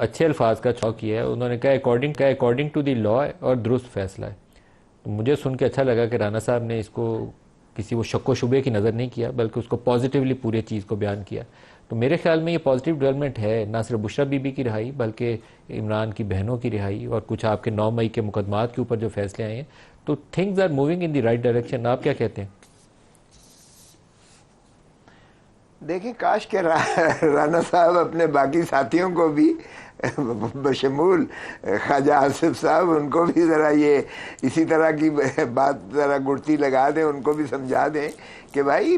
अच्छे अल्फाज का चौक किया है। उन्होंने कहा अकॉर्डिंग टू द लॉ है और दुरुस्त फैसला है। तो मुझे सुन के अच्छा लगा कि राना साहब ने इसको किसी वो शक्को शुबे की नज़र नहीं किया, बल्कि उसको पॉजिटिवली पूरी चीज़ को बयान किया। तो मेरे ख्याल में ये पॉजिटिव डेवलपमेंट है, ना सिर्फ बुशरा बीबी की रिहाई बल्कि इमरान की बहनों की रिहाई और कुछ आपके 9 मई के मुकदमात के ऊपर जो फैसले आए हैं। तो things are moving in the right direction. आप क्या कहते हैं? देखिए, काश के राना साहब अपने बाकी साथियों को भी बशमूल ख्वाजा आसिफ साहब, उनको भी ज़रा ये इसी तरह की बात ज़रा गुड़ती लगा दें, उनको भी समझा दें कि भाई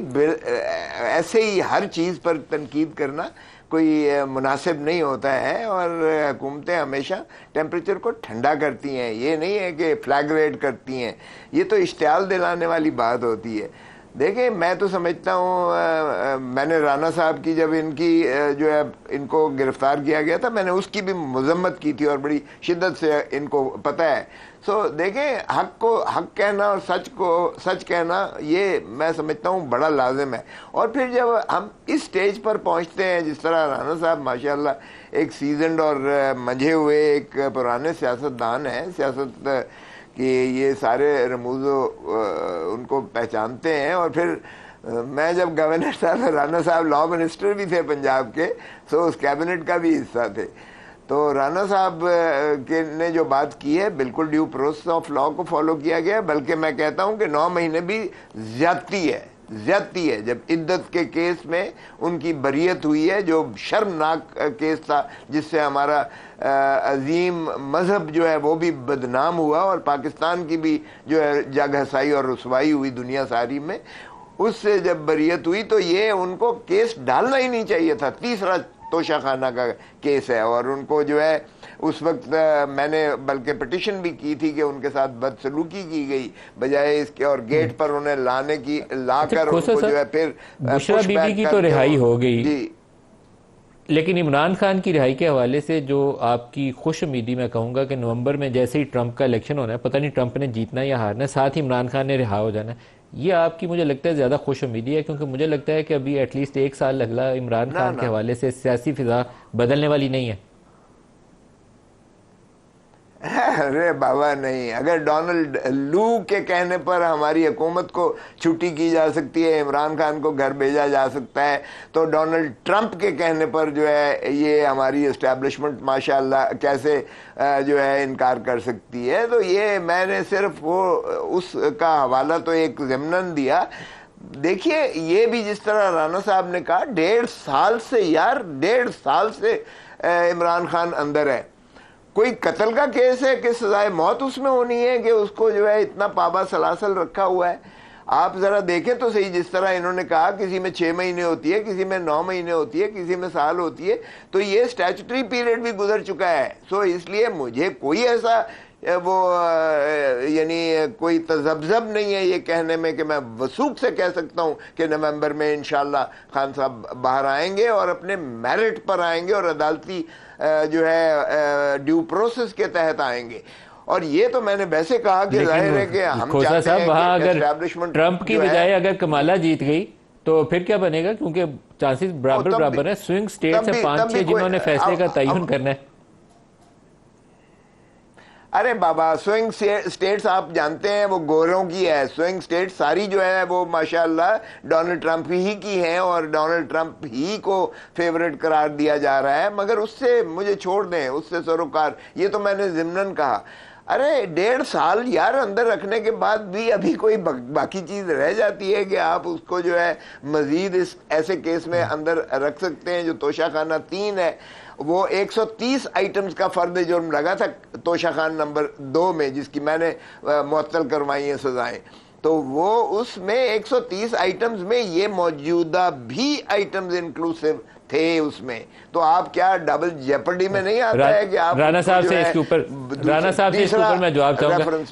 ऐसे ही हर चीज़ पर तनकीद करना कोई मुनासिब नहीं होता है। और हुकूमतें हमेशा टेम्परेचर को ठंडा करती हैं, ये नहीं है कि फ्लैगरेट करती हैं। ये तो इश्तियाल दिलाने वाली बात होती है। देखिए, मैं तो समझता हूँ, मैंने राना साहब की जब इनकी जो है इनको गिरफ्तार किया गया था, मैंने उसकी भी मजम्मत की थी और बड़ी शिद्दत से, इनको पता है। सो देखें, हक को हक कहना और सच को सच कहना, ये मैं समझता हूँ बड़ा लाजिम है। और फिर जब हम इस स्टेज पर पहुँचते हैं, जिस तरह राना साहब माशाल्लाह एक सीजनड और मंझे हुए एक पुराने सियासतदान हैं, सियासत कि ये सारे रमूज़ो उनको पहचानते हैं। और फिर मैं जब गवर्नर साहब, राना साहब लॉ मिनिस्टर भी थे पंजाब के, सो उस कैबिनेट का भी हिस्सा थे। तो राना साहब के ने जो बात की है, बिल्कुल ड्यू प्रोसेस ऑफ लॉ को फॉलो किया गया, बल्कि मैं कहता हूँ कि 9 महीने भी ज्यादती है, ज्यादती है। जब इद्दत के केस में उनकी बरियत हुई है, जो शर्मनाक केस था जिससे हमारा अजीम मजहब जो है वो भी बदनाम हुआ और पाकिस्तान की भी जो है जग हसाई और रुसवाई हुई दुनिया सारी में, उससे जब बरियत हुई तो ये उनको केस डालना ही नहीं चाहिए था। तीसरा तोशाखाना का केस है और उनको जो है उस वक्त मैंने बल्कि पिटिशन भी की थी कि उनके साथ बदसलूकी की गई बजाय इसके, और गेट पर उन्हें लाने की लाकर उनको जो है फिर बुशरा बीबी की तो रिहाई हो गई जी, लेकिन इमरान खान की रिहाई के हवाले से जो आपकी खुश उम्मीदी, मैं कहूँगा कि नवंबर में जैसे ही ट्रंप का इलेक्शन होना है, पता नहीं ट्रंप ने जीतना या हारना है, साथ ही इमरान खान ने रिहा हो जाना है, ये आपकी मुझे लगता है ज़्यादा खुश उम्मीदी है। क्योंकि मुझे लगता है कि अभी एटलीस्ट 1 साल लगला इमरान खान के हवाले से सियासी फिजा बदलने वाली नहीं है। अरे बाबा नहीं, अगर डोनाल्ड लू के कहने पर हमारी हुकूमत को छुट्टी की जा सकती है, इमरान खान को घर भेजा जा सकता है, तो डोनाल्ड ट्रंप के कहने पर जो है ये हमारी इस्टेब्लिशमेंट माशाल्लाह कैसे जो है इनकार कर सकती है। तो ये मैंने सिर्फ वो उसका हवाला तो एक ज़िम्नन दिया। देखिए, ये भी जिस तरह राना साहब ने कहा, 1.5 साल से यार, 1.5 साल से इमरान खान अंदर है। कोई कत्ल का केस है कि सजाए मौत उसमें होनी है कि उसको जो है इतना पाबा सलासल रखा हुआ है। आप जरा देखें तो सही, जिस तरह इन्होंने कहा किसी में 6 महीने होती है, किसी में 9 महीने होती है, किसी में साल होती है, तो ये स्टैट्यूटरी पीरियड भी गुजर चुका है। सो इसलिए मुझे कोई ऐसा वो यानी कोई तजब्जब नहीं है ये कहने में कि मैं वसूख से कह सकता हूँ कि नवंबर में इंशाल्लाह खान साहब बाहर आएंगे और अपने मेरिट पर आएंगे और अदालती जो है ड्यू प्रोसेस के तहत आएंगे। और ये तो मैंने वैसे कहा कि जाहिर है कि हम चाहते हैं वहां कि अगर ट्रंप की बजाय अगर कमाला जीत गई तो फिर क्या बनेगा? क्योंकि चांसेस बराबर है। स्विंग स्टेट से 5-6 जिन्होंने फैसले का तयन करना है। अरे बाबा, स्विंग स्टेट्स आप जानते हैं वो गोरों की है। स्विंग स्टेट सारी जो है वो माशाल्लाह डोनाल्ड ट्रंप ही की हैं और डोनाल्ड ट्रंप ही को फेवरेट करार दिया जा रहा है। मगर उससे मुझे छोड़ दें, उससे सरोकार, ये तो मैंने ज़िम्नन कहा। अरे 1.5 साल यार अंदर रखने के बाद भी अभी कोई बाकी चीज़ रह जाती है कि आप उसको जो है मजीद इस ऐसे केस में अंदर रख सकते हैं। जो तोशाखाना 3 है वो 130 आइटम्स का फर्द जुर्म लगा था तोशाखान नंबर 2 में, जिसकी मैंने मुअत्तल करवाई हैं सजाएं। तो वो उसमें 130 आइटम्स में ये मौजूदा भी आइटम्स इंक्लूसिव थे उसमें। तो आप क्या डबल जेपर्डी में नहीं आता है कि आप राना साहब से इसके ऊपर मैं जवाब चाहूंगा।